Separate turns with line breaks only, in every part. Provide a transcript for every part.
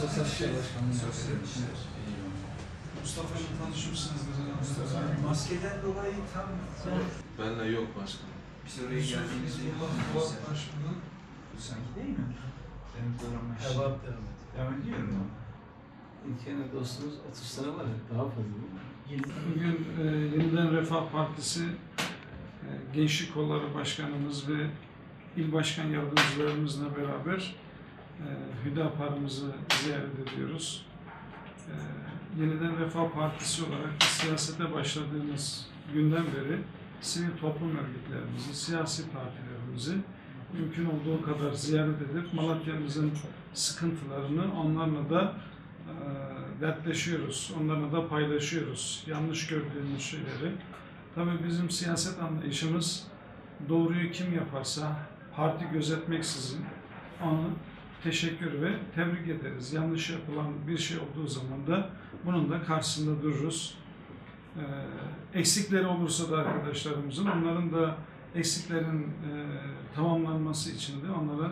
Sosyal İşler Başkanlığı.
Mustafa'yla tanışmışsınızdır herhalde.
Mustafa maskeden dolayı tam
Benle yok başkanım.
biz oraya geldiğimizde
Fuat Başkan'ın
sanki değil mi? Benim programım
Devam et.
devam ediyorum mu?
İlkene dostumuz 30 sene var. Daha fazla değil mi?
bugün Yeniden Refah Partisi Gençlik Kolları Başkanımız ve İl Başkan Yardımcılarımızla beraber Hüdapar'ımızı ziyaret ediyoruz. Yeniden Refah Partisi olarak siyasete başladığımız günden beri sivil toplum örgütlerimizi, siyasi partilerimizi mümkün olduğu kadar ziyaret edip Malatya'mızın sıkıntılarını onlarla da dertleşiyoruz, onlarla da paylaşıyoruz. Yanlış gördüğümüz şeyleri. Tabii bizim siyaset anlayışımız doğruyu kim yaparsa parti gözetmeksizin onu teşekkür ve tebrik ederiz. Yanlış yapılan bir şey olduğu zaman da bunun da karşısında dururuz. Eksikleri olursa da arkadaşlarımızın, onların da eksiklerin tamamlanması için de onlara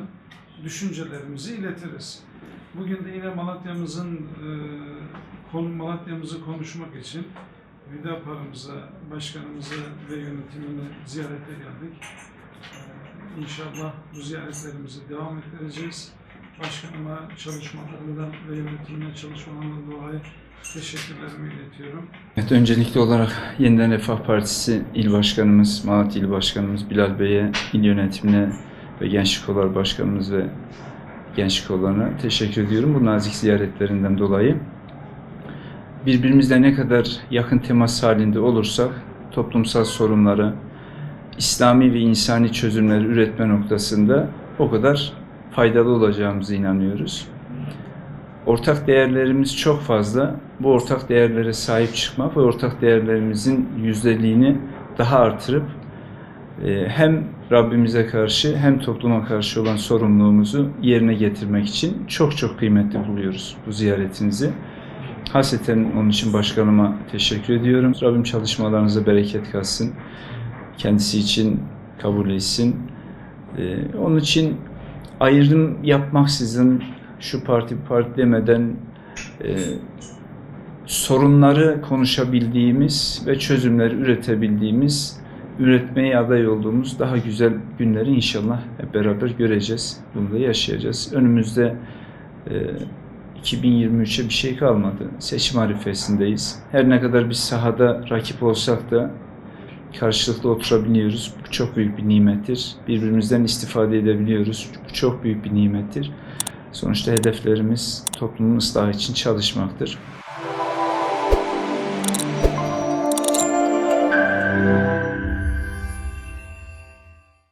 düşüncelerimizi iletiriz. Bugün de yine Malatya'mızı konuşmak için Hüdapar'ımıza, başkanımızı ve yönetimini ziyarete geldik. İnşallah bu ziyaretlerimizi devam ettireceğiz. Başkanıma çalışmalarından ve yönetimine çalışmalarından dolayı teşekkürlerimi iletiyorum.
Evet, öncelikli olarak Yeniden Refah Partisi İl Başkanımız, Malatya İl Başkanımız Bilal Bey'e, il yönetimine ve Gençlik Kolları Başkanımız ve Gençlik Kolları'na teşekkür ediyorum bu nazik ziyaretlerinden dolayı. Birbirimizle ne kadar yakın temas halinde olursak toplumsal sorunları, İslami ve insani çözümleri üretme noktasında o kadar faydalı olacağımıza inanıyoruz. Ortak değerlerimiz çok fazla. Bu ortak değerlere sahip çıkmak ve ortak değerlerimizin yüzdeliğini daha artırıp hem Rabbimize karşı hem topluma karşı olan sorumluluğumuzu yerine getirmek için çok çok kıymetli buluyoruz bu ziyaretinizi. Hasreten onun için başkanıma teşekkür ediyorum. Rabbim çalışmalarınıza bereket katsın. Kendisi için kabul etsin. Onun için ayrım yapmaksızın şu parti bu parti demeden sorunları konuşabildiğimiz ve çözümleri üretebildiğimiz, üretmeye aday olduğumuz daha güzel günleri inşallah hep beraber göreceğiz. Bunu da yaşayacağız. Önümüzde 2023'e bir şey kalmadı. Seçim arifesindeyiz. Her ne kadar biz sahada rakip olsak da karşılıklı oturabiliyoruz. Bu çok büyük bir nimettir. Birbirimizden istifade edebiliyoruz. Bu çok büyük bir nimettir. Sonuçta hedeflerimiz toplumun ıslahı için çalışmaktır.